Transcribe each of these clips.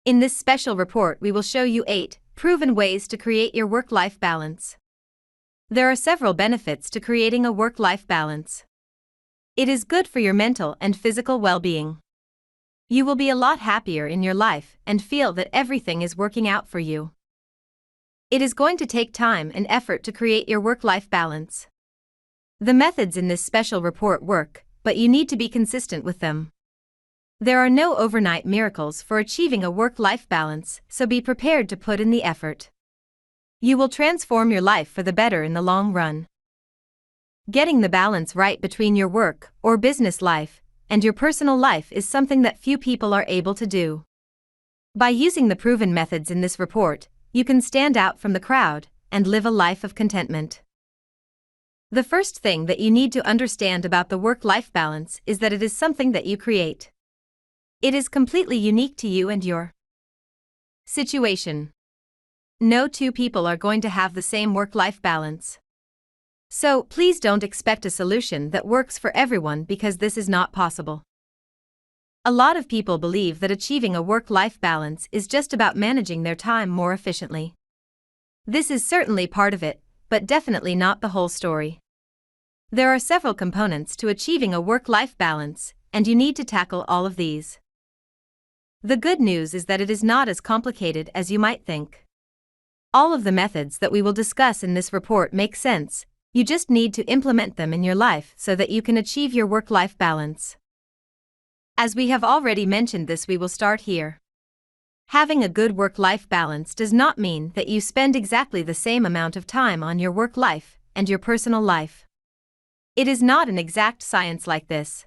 In this special report, we will show you 8 proven ways to create your work-life balance. There are several benefits to creating a work-life balance. It is good for your mental and physical well-being. You will be a lot happier in your life and feel that everything is working out for you. It is going to take time and effort to create your work-life balance. The methods in this special report work, but you need to be consistent with them. There are no overnight miracles for achieving a work-life balance, so be prepared to put in the effort. You will transform your life for the better in the long run. Getting the balance right between your work or business life and your personal life is something that few people are able to do. By using the proven methods in this report, you can stand out from the crowd and live a life of contentment. The first thing that you need to understand about the work-life balance is that it is something that you create. It is completely unique to you and your situation. No two people are going to have the same work-life balance. So, please don't expect a solution that works for everyone, because this is not possible. A lot of people believe that achieving a work-life balance is just about managing their time more efficiently. This is certainly part of it, but definitely not the whole story. There are several components to achieving a work-life balance, and you need to tackle all of these. The good news is that it is not as complicated as you might think. All of the methods that we will discuss in this report make sense. You just need to implement them in your life so that you can achieve your work-life balance. As we have already mentioned this, we will start here. Having a good work-life balance does not mean that you spend exactly the same amount of time on your work life and your personal life. It is not an exact science like this.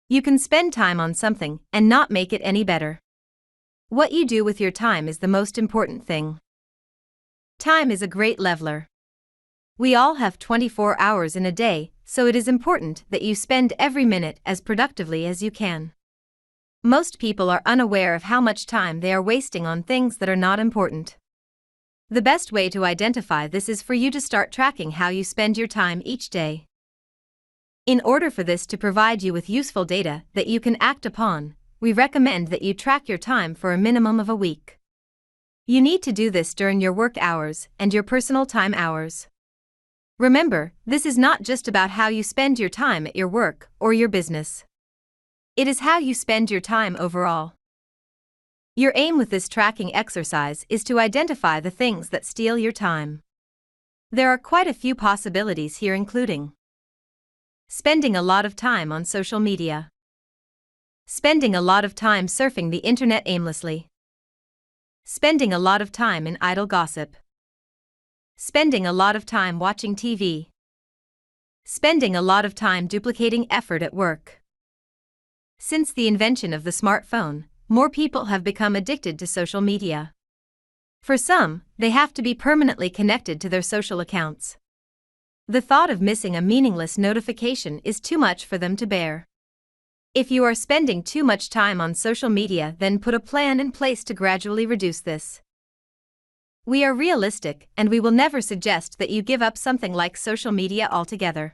You can spend time on something and not make it any better. What you do with your time is the most important thing. Time is a great leveler. We all have 24 hours in a day, so it is important that you spend every minute as productively as you can. Most people are unaware of how much time they are wasting on things that are not important. The best way to identify this is for you to start tracking how you spend your time each day. In order for this to provide you with useful data that you can act upon, we recommend that you track your time for a minimum of a week. You need to do this during your work hours and your personal time hours. Remember, this is not just about how you spend your time at your work or your business. It is how you spend your time overall. Your aim with this tracking exercise is to identify the things that steal your time. There are quite a few possibilities here, including spending a lot of time on social media, spending a lot of time surfing the internet aimlessly, spending a lot of time in idle gossip, spending a lot of time watching TV, spending a lot of time duplicating effort at work. Since the invention of the smartphone, more people have become addicted to social media. For some, they have to be permanently connected to their social accounts. The thought of missing a meaningless notification is too much for them to bear. If you are spending too much time on social media, then put a plan in place to gradually reduce this. We are realistic, and we will never suggest that you give up something like social media altogether.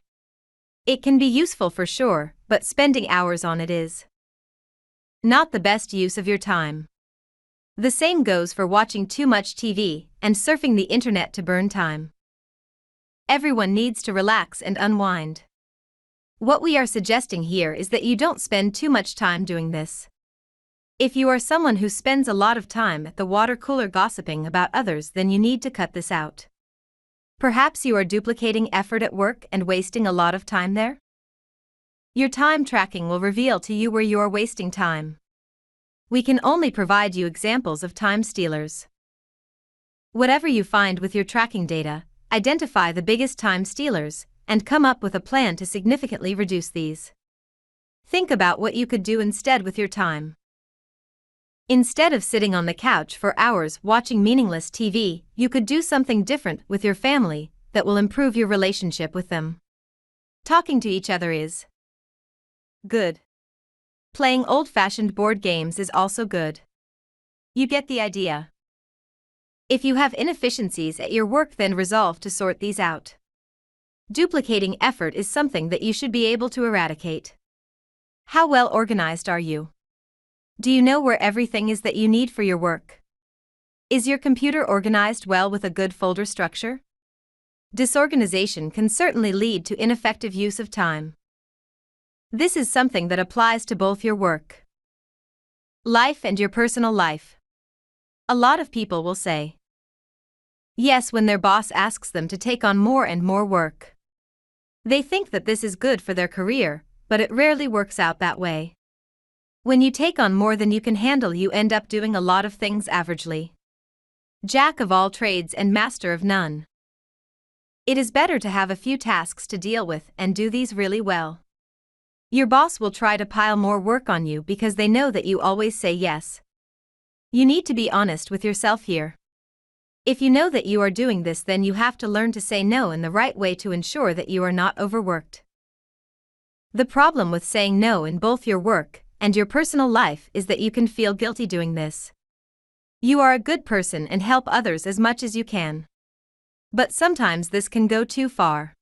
It can be useful for sure, but spending hours on it is not the best use of your time. The same goes for watching too much TV and surfing the internet to burn time. Everyone needs to relax and unwind. What we are suggesting here is that you don't spend too much time doing this. If you are someone who spends a lot of time at the water cooler gossiping about others, then you need to cut this out. Perhaps you are duplicating effort at work and wasting a lot of time there? Your time tracking will reveal to you where you are wasting time. We can only provide you examples of time stealers. Whatever you find with your tracking data, identify the biggest time stealers and come up with a plan to significantly reduce these. Think about what you could do instead with your time. Instead of sitting on the couch for hours watching meaningless TV, you could do something different with your family that will improve your relationship with them. Talking to each other is good. Playing old-fashioned board games is also good. You get the idea. If you have inefficiencies at your work, then resolve to sort these out. Duplicating effort is something that you should be able to eradicate. How well organized are you? Do you know where everything is that you need for your work? Is your computer organized well with a good folder structure? Disorganization can certainly lead to ineffective use of time. This is something that applies to both your work life and your personal life. A lot of people will say yes when their boss asks them to take on more and more work. They think that this is good for their career, but it rarely works out that way. When you take on more than you can handle, you end up doing a lot of things averagely. Jack of all trades and master of none. It is better to have a few tasks to deal with and do these really well. Your boss will try to pile more work on you because they know that you always say yes. You need to be honest with yourself here. If you know that you are doing this, then you have to learn to say no in the right way to ensure that you are not overworked. The problem with saying no in both your work and your personal life is that you can feel guilty doing this. You are a good person and help others as much as you can. But sometimes this can go too far.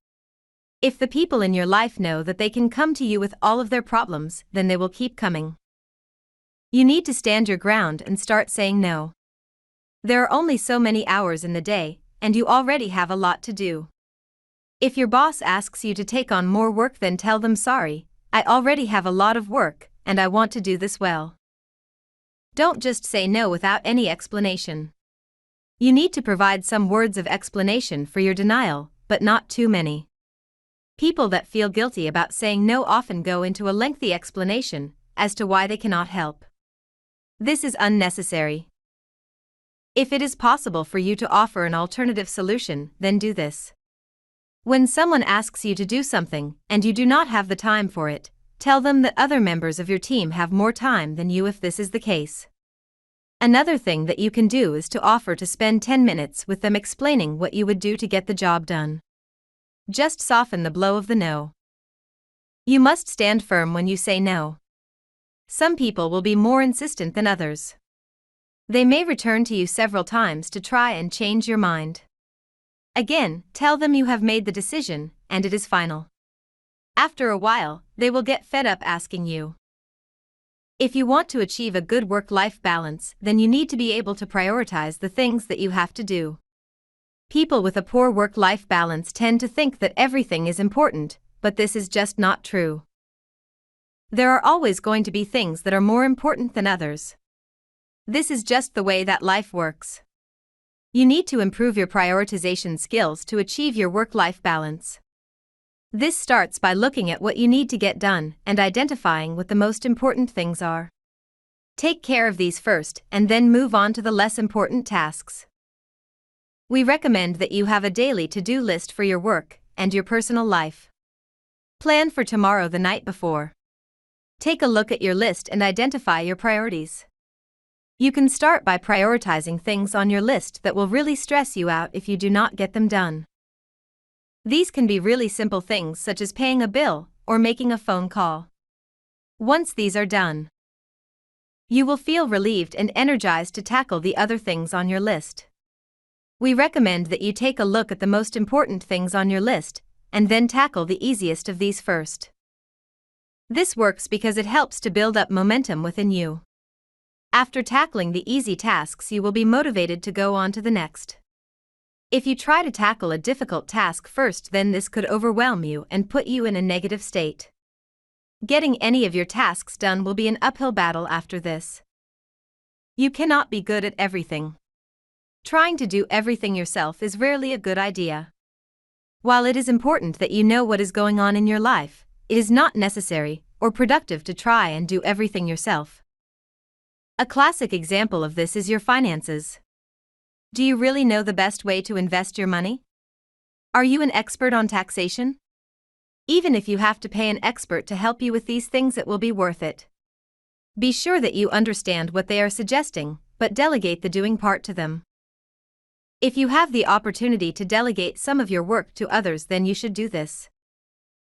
If the people in your life know that they can come to you with all of their problems, then they will keep coming. You need to stand your ground and start saying no. There are only so many hours in the day, and you already have a lot to do. If your boss asks you to take on more work, then tell them, sorry, I already have a lot of work, and I want to do this well. Don't just say no without any explanation. You need to provide some words of explanation for your denial, but not too many. People that feel guilty about saying no often go into a lengthy explanation as to why they cannot help. This is unnecessary. If it is possible for you to offer an alternative solution, then do this. When someone asks you to do something and you do not have the time for it, tell them that other members of your team have more time than you if this is the case. Another thing that you can do is to offer to spend 10 minutes with them explaining what you would do to get the job done. Just soften the blow of the no. You must stand firm when you say no. Some people will be more insistent than others. They may return to you several times to try and change your mind. Again, tell them you have made the decision and it is final. After a while, they will get fed up asking you. If you want to achieve a good work-life balance, then you need to be able to prioritize the things that you have to do. People with a poor work-life balance tend to think that everything is important, but this is just not true. There are always going to be things that are more important than others. This is just the way that life works. You need to improve your prioritization skills to achieve your work-life balance. This starts by looking at what you need to get done and identifying what the most important things are. Take care of these first and then move on to the less important tasks. We recommend that you have a daily to-do list for your work and your personal life. Plan for tomorrow the night before. Take a look at your list and identify your priorities. You can start by prioritizing things on your list that will really stress you out if you do not get them done. These can be really simple things such as paying a bill or making a phone call. Once these are done, you will feel relieved and energized to tackle the other things on your list. We recommend that you take a look at the most important things on your list and then tackle the easiest of these first. This works because it helps to build up momentum within you. After tackling the easy tasks, you will be motivated to go on to the next. If you try to tackle a difficult task first, then this could overwhelm you and put you in a negative state. Getting any of your tasks done will be an uphill battle after this. You cannot be good at everything. Trying to do everything yourself is rarely a good idea. While it is important that you know what is going on in your life, it is not necessary or productive to try and do everything yourself. A classic example of this is your finances. Do you really know the best way to invest your money? Are you an expert on taxation? Even if you have to pay an expert to help you with these things, it will be worth it. Be sure that you understand what they are suggesting, but delegate the doing part to them. If you have the opportunity to delegate some of your work to others, then you should do this.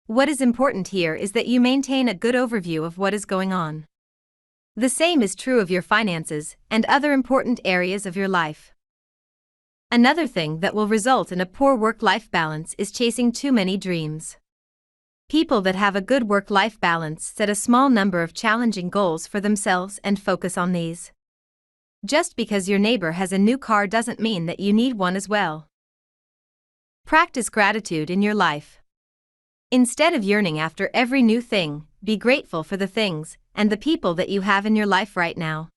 What is important here is that you maintain a good overview of what is going on. The same is true of your finances and other important areas of your life. Another thing that will result in a poor work-life balance is chasing too many dreams. People that have a good work-life balance set a small number of challenging goals for themselves and focus on these. Just because your neighbor has a new car doesn't mean that you need one as well. Practice gratitude in your life. Instead of yearning after every new thing, be grateful for the things and the people that you have in your life right now.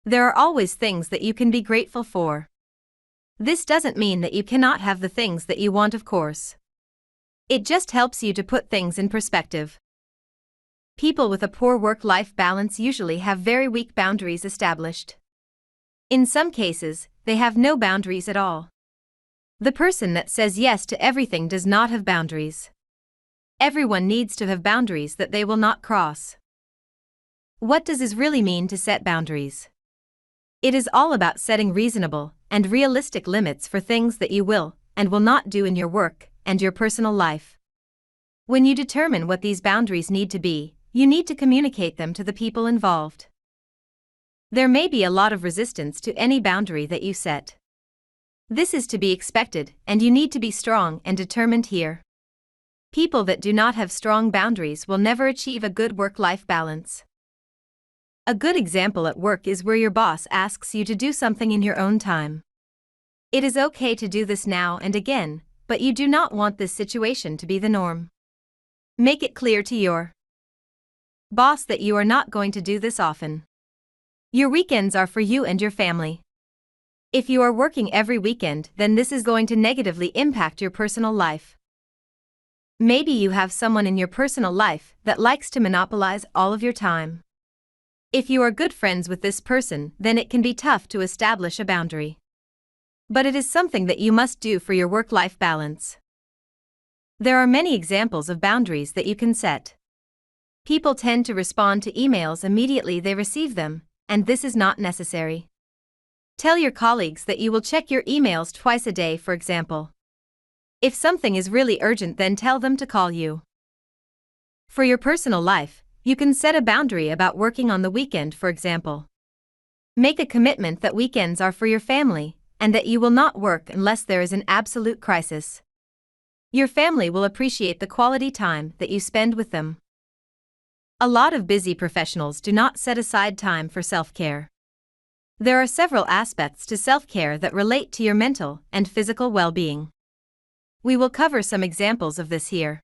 There are always things that you can be grateful for. This doesn't mean that you cannot have the things that you want, of course. It just helps you to put things in perspective. People with a poor work-life balance usually have very weak boundaries established. In some cases, they have no boundaries at all. The person that says yes to everything does not have boundaries. Everyone needs to have boundaries that they will not cross. What does it really mean to set boundaries? It is all about setting reasonable and realistic limits for things that you will and will not do in your work and your personal life. When you determine what these boundaries need to be, you need to communicate them to the people involved. There may be a lot of resistance to any boundary that you set. This is to be expected, and you need to be strong and determined here. People that do not have strong boundaries will never achieve a good work-life balance. A good example at work is where your boss asks you to do something in your own time. It is okay to do this now and again, but you do not want this situation to be the norm. Make it clear to your boss that you are not going to do this often. Your weekends are for you and your family. If you are working every weekend, then this is going to negatively impact your personal life. Maybe you have someone in your personal life that likes to monopolize all of your time. If you are good friends with this person, then it can be tough to establish a boundary. But it is something that you must do for your work-life balance. There are many examples of boundaries that you can set. People tend to respond to emails immediately they receive them, and this is not necessary. Tell your colleagues that you will check your emails twice a day, for example. If something is really urgent, then tell them to call you. For your personal life, you can set a boundary about working on the weekend, for example. Make a commitment that weekends are for your family, and that you will not work unless there is an absolute crisis. Your family will appreciate the quality time that you spend with them. A lot of busy professionals do not set aside time for self-care. There are several aspects to self-care that relate to your mental and physical well-being. We will cover some examples of this here.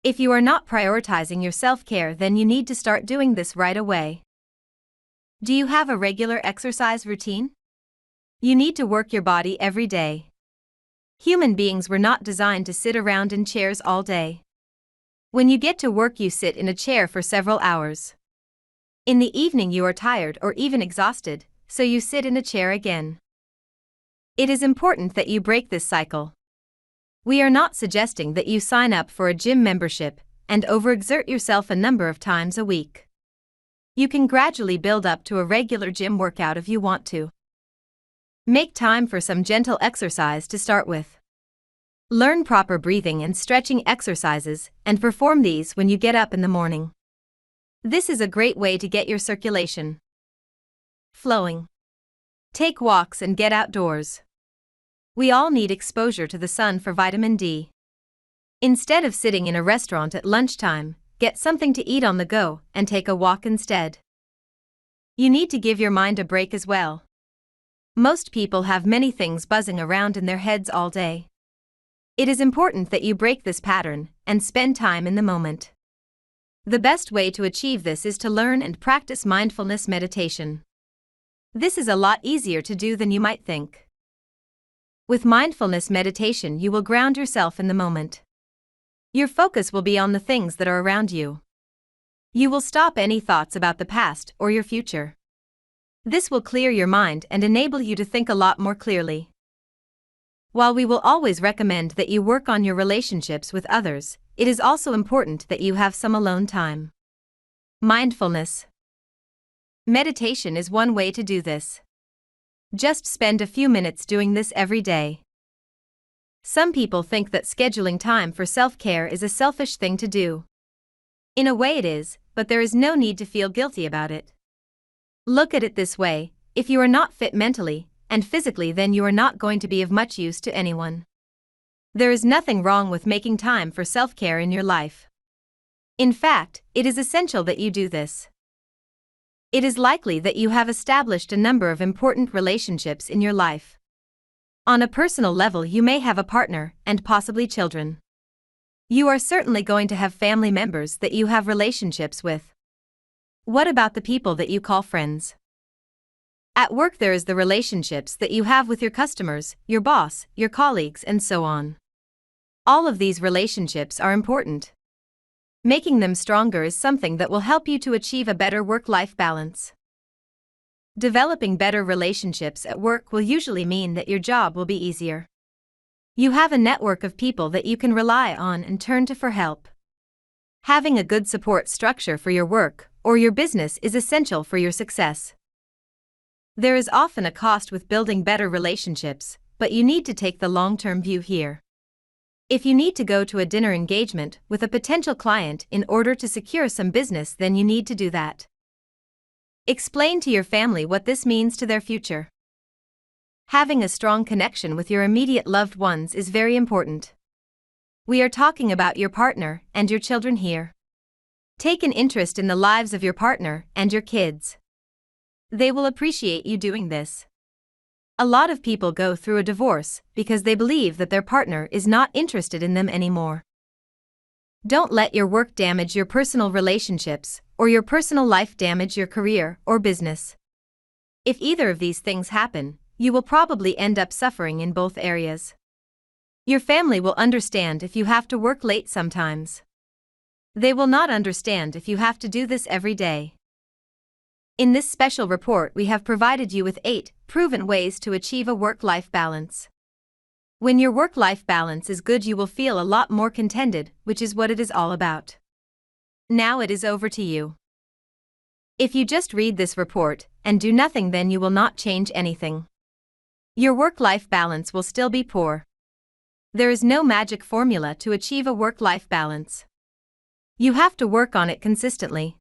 If you are not prioritizing your self-care, then you need to start doing this right away. Do you have a regular exercise routine? You need to work your body every day. Human beings were not designed to sit around in chairs all day. When you get to work, you sit in a chair for several hours. In the evening you are tired or even exhausted, so you sit in a chair again. It is important that you break this cycle. We are not suggesting that you sign up for a gym membership and overexert yourself a number of times a week. You can gradually build up to a regular gym workout if you want to. Make time for some gentle exercise to start with. Learn proper breathing and stretching exercises and perform these when you get up in the morning. This is a great way to get your circulation flowing. Take walks and get outdoors. We all need exposure to the sun for vitamin D. Instead of sitting in a restaurant at lunchtime, get something to eat on the go and take a walk instead. You need to give your mind a break as well. Most people have many things buzzing around in their heads all day. It is important that you break this pattern and spend time in the moment. The best way to achieve this is to learn and practice mindfulness meditation. This is a lot easier to do than you might think. With mindfulness meditation, you will ground yourself in the moment. Your focus will be on the things that are around you. You will stop any thoughts about the past or your future. This will clear your mind and enable you to think a lot more clearly. While we will always recommend that you work on your relationships with others, it is also important that you have some alone time. Mindfulness meditation is one way to do this. Just spend a few minutes doing this every day. Some people think that scheduling time for self-care is a selfish thing to do. In a way it is, but there is no need to feel guilty about it. Look at it this way: if you are not fit mentally and physically, then you are not going to be of much use to anyone. There is nothing wrong with making time for self-care in your life. In fact, it is essential that you do this. It is likely that you have established a number of important relationships in your life. On a personal level, you may have a partner and possibly children. You are certainly going to have family members that you have relationships with. What about the people that you call friends? At work, there is the relationships that you have with your customers, your boss, your colleagues, and so on. All of these relationships are important. Making them stronger is something that will help you to achieve a better work-life balance. Developing better relationships at work will usually mean that your job will be easier. You have a network of people that you can rely on and turn to for help. Having a good support structure for your work or your business is essential for your success. There is often a cost with building better relationships, but you need to take the long-term view here. If you need to go to a dinner engagement with a potential client in order to secure some business, then you need to do that. Explain to your family what this means to their future. Having a strong connection with your immediate loved ones is very important. We are talking about your partner and your children here. Take an interest in the lives of your partner and your kids. They will appreciate you doing this. A lot of people go through a divorce because they believe that their partner is not interested in them anymore. Don't let your work damage your personal relationships, or your personal life damage your career or business. If either of these things happen, you will probably end up suffering in both areas. Your family will understand if you have to work late sometimes. They will not understand if you have to do this every day. In this special report, we have provided you with 8 proven ways to achieve a work-life balance. When your work-life balance is good, you will feel a lot more contented, which is what it is all about. Now it is over to you. If you just read this report and do nothing, then you will not change anything. Your work-life balance will still be poor. There is no magic formula to achieve a work-life balance. You have to work on it consistently.